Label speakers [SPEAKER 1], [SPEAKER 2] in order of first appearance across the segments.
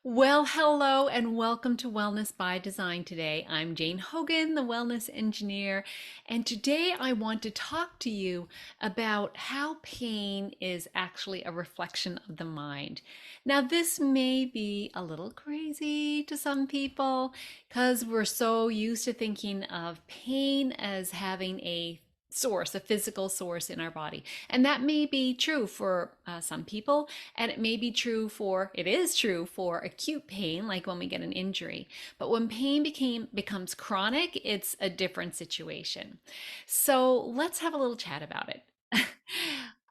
[SPEAKER 1] Well, hello and welcome to Wellness by Design today. I'm Jane Hogan, the wellness engineer, and today I want to talk to you about how pain is actually a reflection of the mind. Now, this may be a little crazy to some people because we're so used to thinking of pain as having a source, a physical source in our body. And that may be true for some people, and it is true for acute pain, like when we get an injury. But when becomes chronic, it's a different situation. So let's have a little chat about it.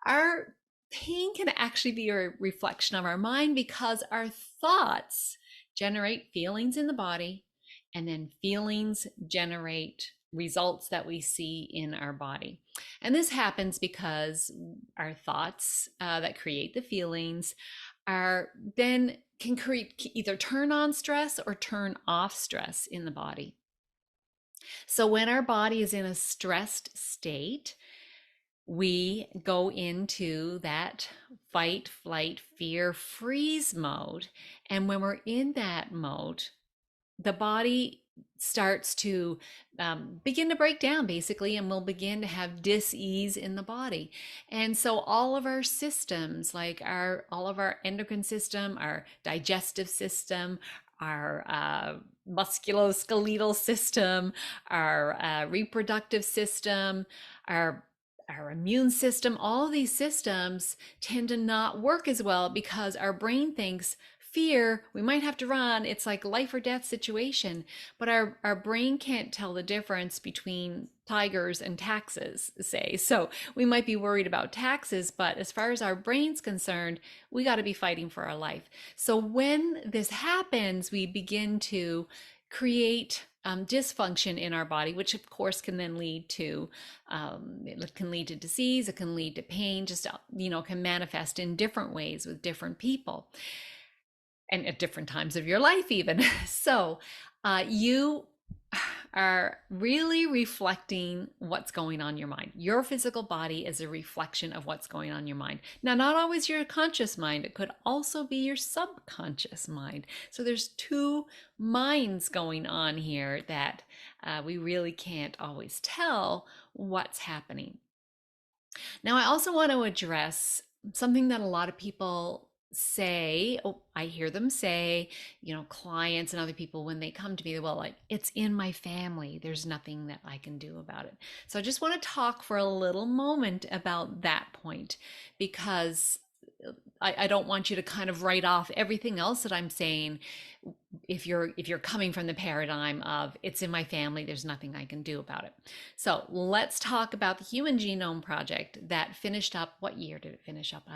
[SPEAKER 1] Our pain can actually be a reflection of our mind because our thoughts generate feelings in the body, and then feelings generate results that we see in our body. And this happens because our thoughts that create the feelings are then can create either turn on stress or turn off stress in the body. So when our body is in a stressed state, we go into that fight, flight, fear, freeze mode. And when we're in that mode, the body starts to begin to break down basically, and we'll begin to have dis-ease in the body. And so all of our systems, like all of our endocrine system, our digestive system, our musculoskeletal system, our reproductive system, our immune system, all of these systems tend to not work as well because our brain thinks fear, we might have to run. It's like life or death situation. But our brain can't tell the difference between tigers and taxes, say. So we might be worried about taxes, but as far as our brain's concerned, we got to be fighting for our life. So when this happens, we begin to create dysfunction in our body, which of course can then lead to it can lead to disease, it can lead to pain, just can manifest in different ways with different people and at different times of your life even. So you are really reflecting what's going on in your mind. Your physical body is a reflection of what's going on in your mind. Now, not always your conscious mind. It could also be your subconscious mind. So there's two minds going on here that we really can't always tell what's happening. Now, I also want to address something that a lot of people say. Oh, I hear them say, clients and other people when they come to me, well, like, it's in my family. There's nothing that I can do about it. So I just want to talk for a little moment about that point because I don't want you to kind of write off everything else that I'm saying if you're coming from the paradigm of it's in my family, there's nothing I can do about it. So let's talk about the Human Genome Project that finished up. What year did it finish up?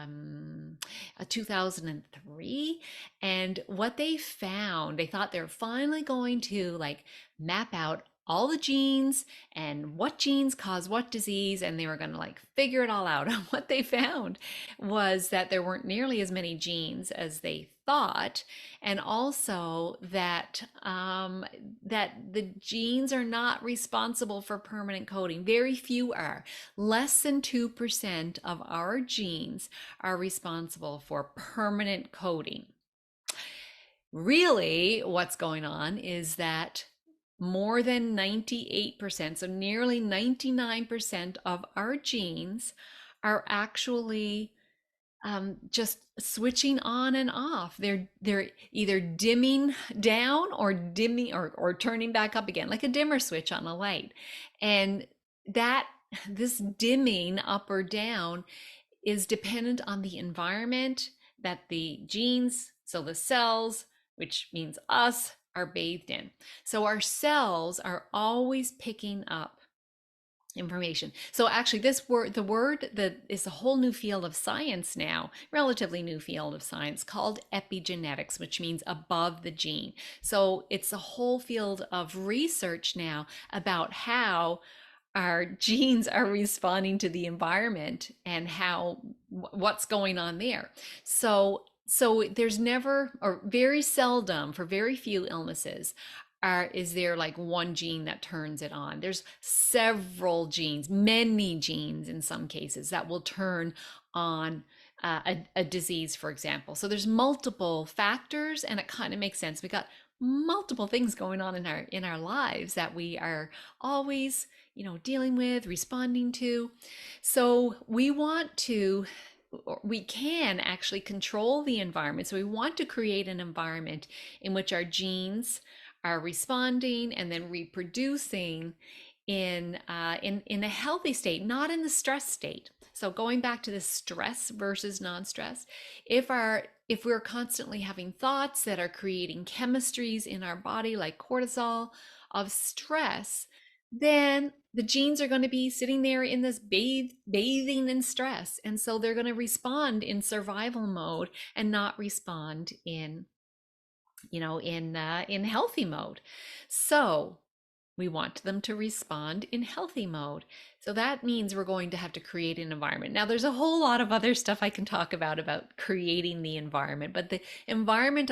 [SPEAKER 1] 2003. And what they found, they thought they're finally going to like map out all the genes and what genes cause what disease, and they were going to like figure it all out. And what they found was that there weren't nearly as many genes as they thought, and also that that the genes are not responsible for permanent coding. Very few are. Less than 2% of our genes are responsible for permanent coding. Really, what's going on is that more than 98%, so nearly 99% of our genes are actually just switching on and off. They're either dimming down or dimming or turning back up again, like a dimmer switch on a light. And that this dimming up or down is dependent on the environment that the genes, so the cells, which means us, are bathed in. So our cells are always picking up information. So actually the word that is a whole new field of science now, relatively new field of science called epigenetics, which means above the gene. So it's a whole field of research now about how our genes are responding to the environment and what's going on there. So there's never, or very seldom, for very few illnesses, is there like one gene that turns it on. There's several genes, many genes in some cases, that will turn on a disease, for example. So there's multiple factors, and it kind of makes sense. We got multiple things going on in our lives that we are always, dealing with, responding to. So we can actually control the environment. So we want to create an environment in which our genes are responding and then reproducing in a healthy state, not in the stress state. So going back to the stress versus non-stress, if we're constantly having thoughts that are creating chemistries in our body like cortisol of stress, then the genes are going to be sitting there in this bathing in stress, and so they're going to respond in survival mode and not respond in healthy mode. So we want them to respond in healthy mode. So that means we're going to have to create an environment. Now, there's a whole lot of other stuff I can talk about creating the environment, but the environment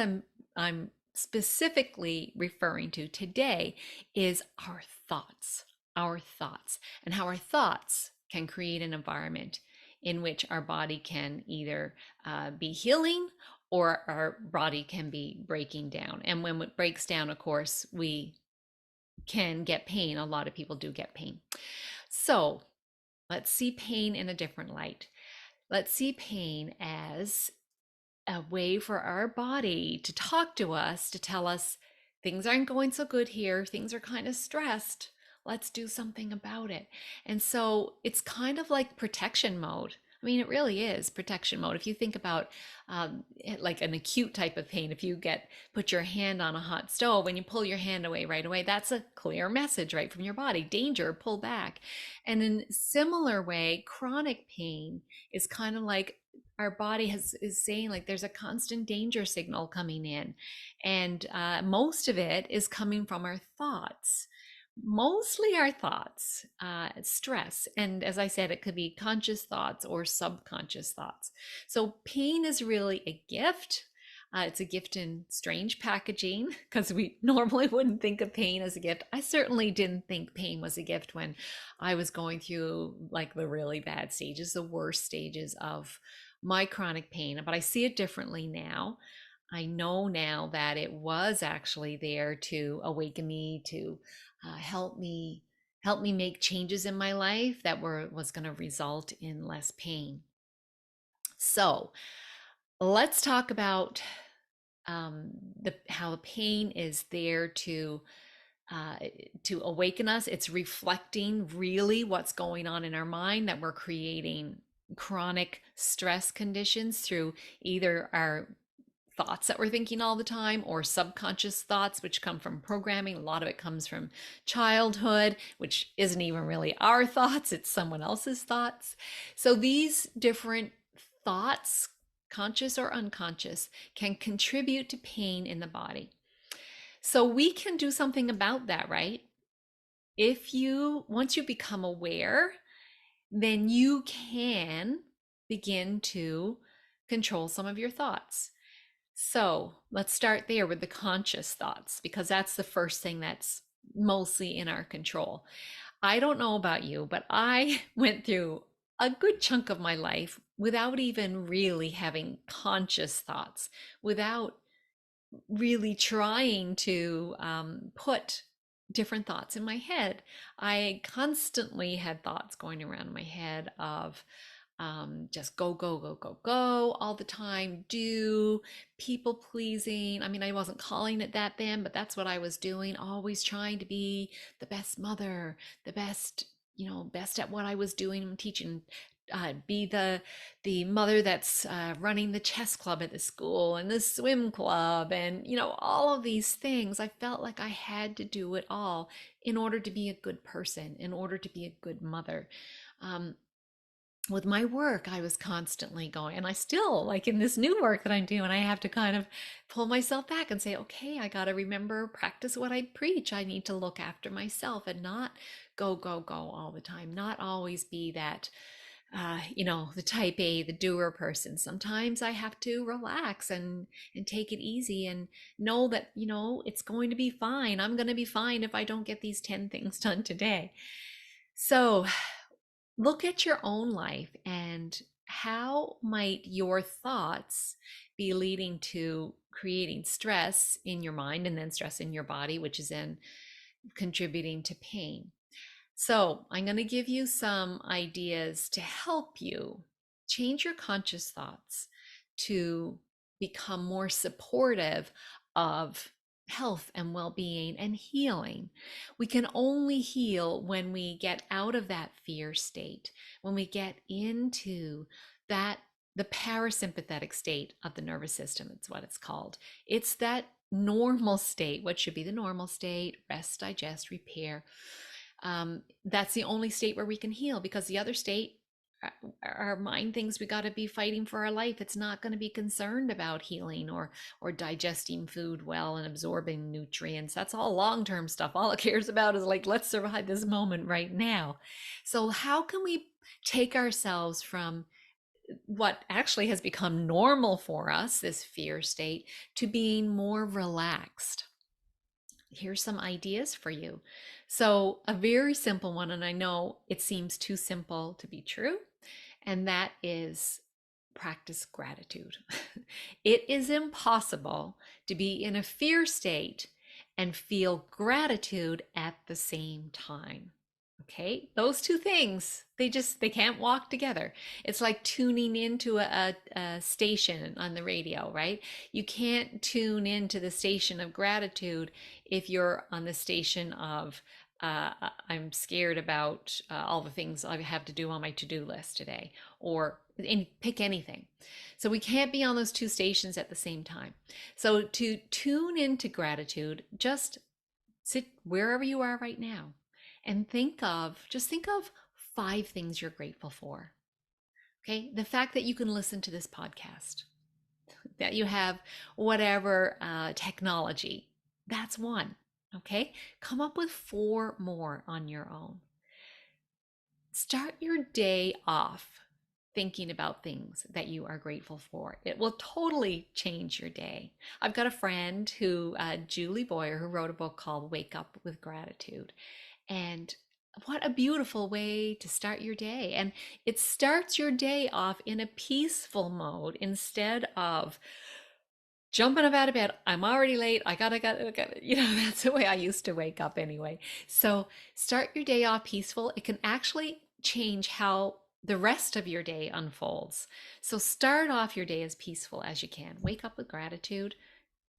[SPEAKER 1] I'm specifically referring to today is our thoughts, and how our thoughts can create an environment in which our body can either be healing or our body can be breaking down. And when it breaks down, of course, we can get pain. A lot of people do get pain. So let's see pain in a different light. Let's see pain as a way for our body to talk to us, to tell us things aren't going so good here, things are kind of stressed. Let's do something about it. And so it's kind of like protection mode. I mean, it really is protection mode. If you think about like an acute type of pain, if you put your hand on a hot stove and you pull your hand away right away, that's a clear message right from your body: danger, pull back. And in similar way, chronic pain is kind of like our body is saying, like, there's a constant danger signal coming in, and most of it is coming from our thoughts, mostly our thoughts, stress. And as I said, it could be conscious thoughts or subconscious thoughts. So pain is really a gift. It's a gift in strange packaging, because we normally wouldn't think of pain as a gift. I certainly didn't think pain was a gift when I was going through like the really bad stages, the worst stages of my chronic pain, but I see it differently now. I know now that it was actually there to awaken me, to help me make changes in my life that was going to result in less pain. So let's talk about how the pain is there uh, to awaken us. It's reflecting really what's going on in our mind, that we're creating chronic stress conditions through either our thoughts that we're thinking all the time or subconscious thoughts, which come from programming. A lot of it comes from childhood, which isn't even really our thoughts, it's someone else's thoughts. So these different thoughts, conscious or unconscious, can contribute to pain in the body. So we can do something about that, right? Once you become aware, then you can begin to control some of your thoughts. So let's start there with the conscious thoughts, because that's the first thing that's mostly in our control. I don't know about you, but I went through a good chunk of my life without even really having conscious thoughts, without really trying to put different thoughts in my head. I constantly had thoughts going around in my head of just go, go, go, go, go all the time, do people pleasing. I mean, I wasn't calling it that then, but that's what I was doing, always trying to be the best mother, the best, best at what I was doing and teaching. Be the mother that's running the chess club at the school and the swim club, and all of these things. I felt like I had to do it all in order to be a good person, in order to be a good mother. With my work, I was constantly going, and I still, like in this new work that I'm doing, I have to kind of pull myself back and say, okay, I got to remember, practice what I preach. I need to look after myself and not go, go, go all the time, not always be that the type A, the doer person. Sometimes I have to relax and take it easy and know that, it's going to be fine. I'm going to be fine if I don't get these 10 things done today. So look at your own life and how might your thoughts be leading to creating stress in your mind and then stress in your body, which is then contributing to pain? So, I'm going to give you some ideas to help you change your conscious thoughts to become more supportive of health and well being and healing. We can only heal when we get out of that fear state, when we get into that, the parasympathetic state of the nervous system. It's what it's called. It's that normal state, what should be the normal state: rest, digest, repair. That's the only state where we can heal, because the other state, our mind thinks we got to be fighting for our life. It's not going to be concerned about healing or digesting food well and absorbing nutrients. That's all long-term stuff. All it cares about is like, let's survive this moment right now. So how can we take ourselves from what actually has become normal for us, this fear state, to being more relaxed? Here's some ideas for you. So, a very simple one, and I know it seems too simple to be true, and that is practice gratitude. It is impossible to be in a fear state and feel gratitude at the same time. Okay, those two things, they can't walk together. It's like tuning into a station on the radio, right? You can't tune into the station of gratitude if you're on the station of I'm scared about all the things I have to do on my to-do list today, or pick anything. So we can't be on those two stations at the same time. So to tune into gratitude, just sit wherever you are right now and think of 5 things you're grateful for. Okay. The fact that you can listen to this podcast, that you have whatever technology, that's one. Okay. Come up with 4 more on your own. Start your day off thinking about things that you are grateful for. It will totally change your day. I've got a friend Julie Boyer, who wrote a book called Wake Up with Gratitude. And what a beautiful way to start your day. And it starts your day off in a peaceful mode instead of jumping up out of bed. I'm already late. I gotta, that's the way I used to wake up anyway. So start your day off peaceful. It can actually change how the rest of your day unfolds. So start off your day as peaceful as you can. Wake up with gratitude.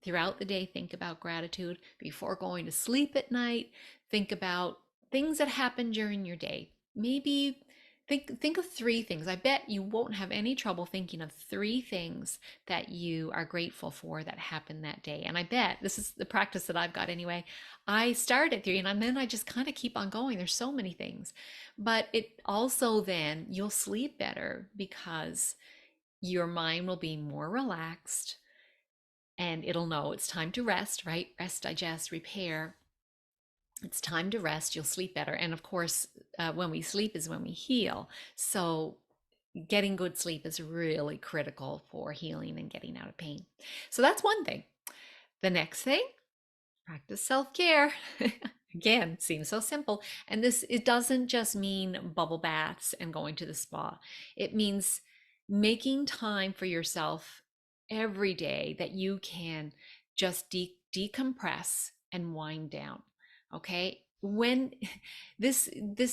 [SPEAKER 1] Throughout the day, think about gratitude. Before going to sleep at night, think about things that happen during your day. Maybe think of 3 things. I bet you won't have any trouble thinking of 3 things that you are grateful for that happened that day. And I bet this is the practice that I've got anyway. I start at 3 and then I just kind of keep on going. There's so many things. But it also, then you'll sleep better because your mind will be more relaxed and it'll know it's time to rest, right? Rest, digest, repair. It's time to rest. You'll sleep better. And of course, when we sleep is when we heal. So getting good sleep is really critical for healing and getting out of pain. So that's one thing. The next thing, practice self-care. Again, seems so simple. And it doesn't just mean bubble baths and going to the spa. It means making time for yourself every day that you can just decompress and wind down. Okay. When this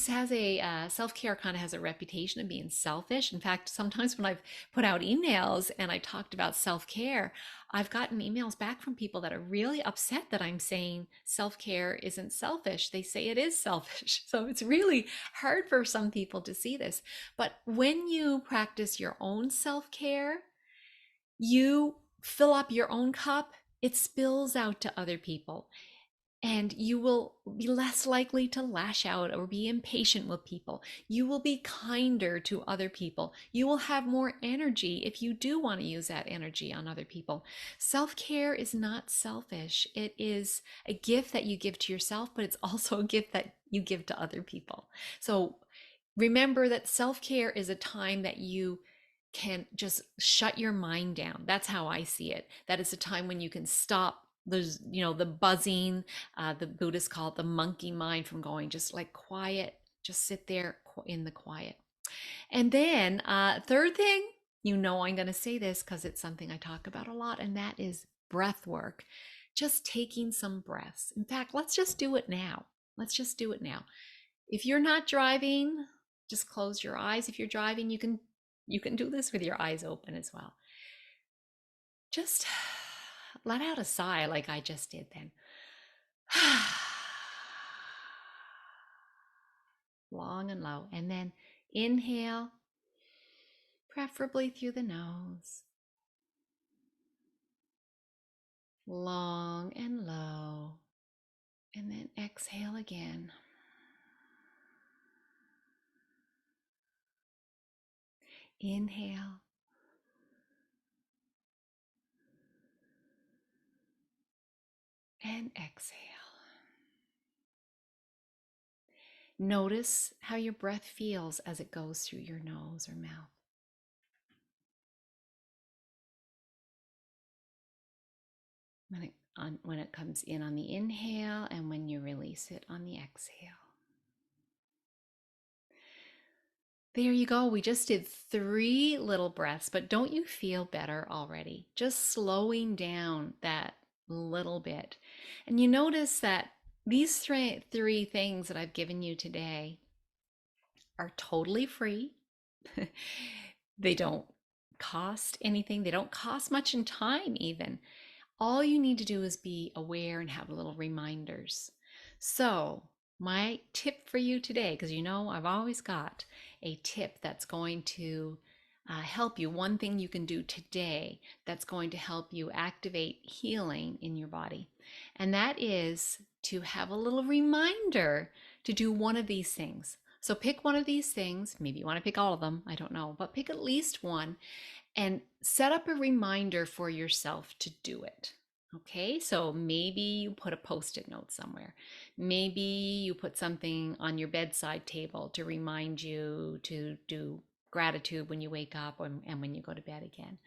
[SPEAKER 1] has a self-care kind of has a reputation of being selfish. In fact, sometimes when I've put out emails and I talked about self-care, I've gotten emails back from people that are really upset that I'm saying self-care isn't selfish. They say it is selfish. So it's really hard for some people to see this. But when you practice your own self-care, you fill up your own cup, it spills out to other people. And you will be less likely to lash out or be impatient with people. You will be kinder to other people. You will have more energy if you do want to use that energy on other people. Self-care is not selfish. It is a gift that you give to yourself, but it's also a gift that you give to other people. So remember that self-care is a time that you can just shut your mind down. That's how I see it. That is a time when you can stop the buzzing, the Buddhists call it the monkey mind, from going, just like quiet, just sit there in the quiet. And then, third thing, you know, I'm going to say this because it's something I talk about a lot, and that is breath work. Just taking some breaths. In fact, let's just do it now. Let's just do it now. If you're not driving, just close your eyes. If you're driving, you can do this with your eyes open as well. Just let out a sigh like I just did then. Long and low. And then inhale, preferably through the nose. Long and low. And then exhale again. Inhale. And exhale. Notice how your breath feels as it goes through your nose or mouth. When it comes in on the inhale and when you release it on the exhale. There you go. We just did 3 little breaths, but don't you feel better already? Just slowing down that little bit. And you notice that these three things that I've given you today are totally free. They don't cost anything. They don't cost much in time even. All you need to do is be aware and have little reminders. So my tip for you today, because you know I've always got a tip that's going to help you, one thing you can do today that's going to help you activate healing in your body. And that is to have a little reminder to do one of these things. So pick one of these things. Maybe you want to pick all of them. I don't know, but pick at least one and set up a reminder for yourself to do it. Okay, so maybe you put a post-it note somewhere. Maybe you put something on your bedside table to remind you to do gratitude when you wake up and when you go to bed again.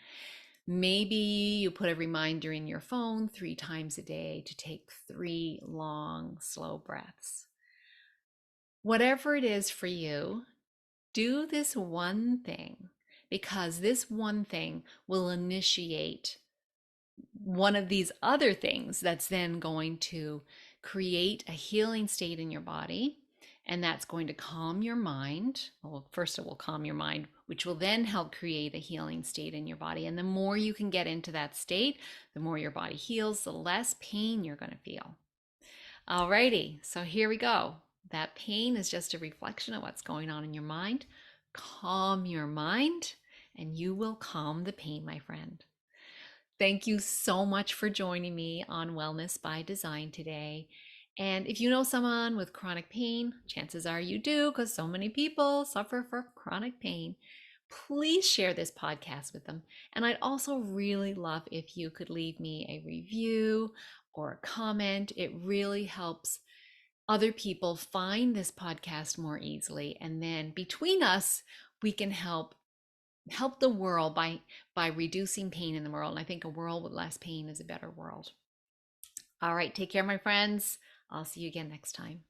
[SPEAKER 1] Maybe you put a reminder in your phone 3 times a day to take 3 long, slow breaths. Whatever it is for you, do this one thing, because this one thing will initiate one of these other things that's then going to create a healing state in your body. And that's going to calm your mind. Well, first it will calm your mind, which will then help create a healing state in your body. And the more you can get into that state, the more your body heals, the less pain you're going to feel. Alrighty, so here we go. That pain is just a reflection of what's going on in your mind. Calm your mind, and you will calm the pain, my friend. Thank you so much for joining me on Wellness by Design today. And if you know someone with chronic pain, chances are you do, because so many people suffer from chronic pain. Please share this podcast with them. And I'd also really love if you could leave me a review or a comment. It really helps other people find this podcast more easily. And then between us, we can help the world by reducing pain in the world. And I think a world with less pain is a better world. All right, take care, my friends. I'll see you again next time.